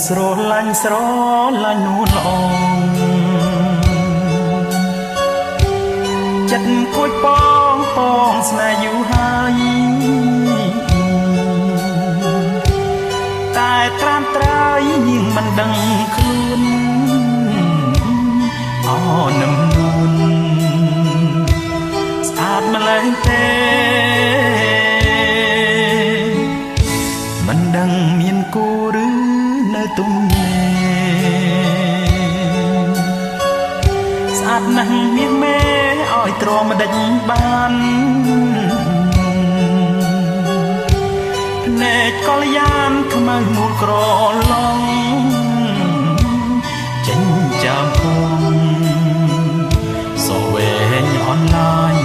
ស្រឡាញ់នួនល្អចិត្តគួចបងស្នេហ៍យូរហើយតែត្រាំត្រៃនាងមិនដឹងខ្លួនអនឹមនួនស្អាតម្ល៉េះទេមិនដឹងមានគូឬនៅទំនេរស្អាតណាស់មានមេឲ្យទ្រាំម្ដេចបានភ្នែកកលយានខ្មៅមូលក្រឡងចេញចាំគំសវែងអនឡាញ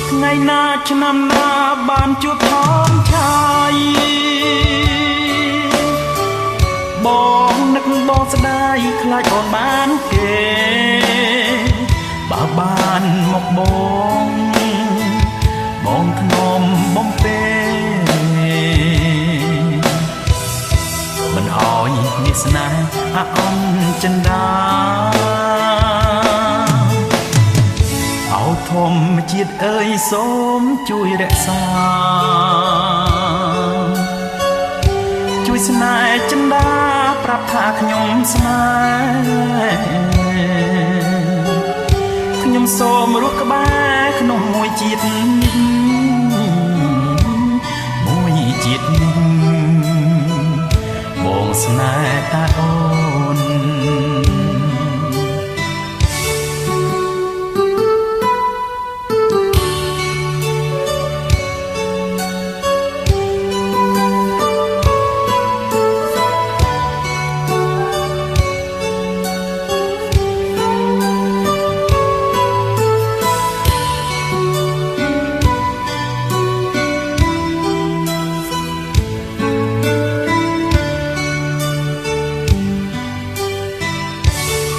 ថ្ងៃណាឆ្នាំណាបានជួបថមឆាយបងនឹកបងស្ដាយខ្លាចអូនបានគេបើបានមកបងធ្នមបំពេមិនអោយនេះស្នេហ៍អាអន់ចិន្តាធម្មជាតិអើយសូមជួយរក្សាជួយស្នេហ៍ចិន្តាប្រាប់ថាខ្ញុំស្នេហ៍ខ្ញុំសូមរស់ក្បែរក្នុងមួយជាតិនេះបងស្នេហ៍តែអូន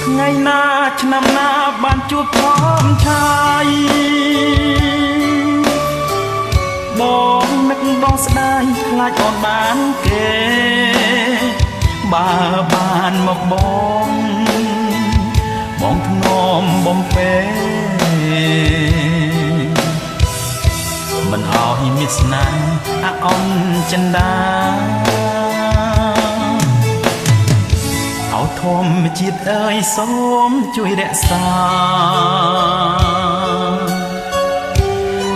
ថ្ងៃណាឆ្នាំណាបានជួបថមឆាយបងនឹកបងស្ដាយខ្លាចអូនបានគេបើបានមកបងធ្នមបំពេមិនអោយមានស្នេហ៍អាអន់ចិន្តាធម្មជាតិអើយសូមជួយរក្សា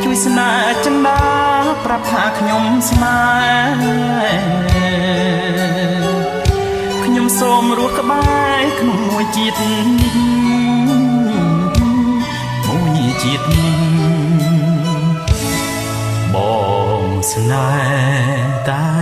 ជួយស្នេហ៍ចិន្តាប្រាប់ថាខ្ញុំស្នេហ៍ខ្ញុំសូមរស់ក្បែរក្នុងមួយជាតិនេះបងស្នេហ៍តា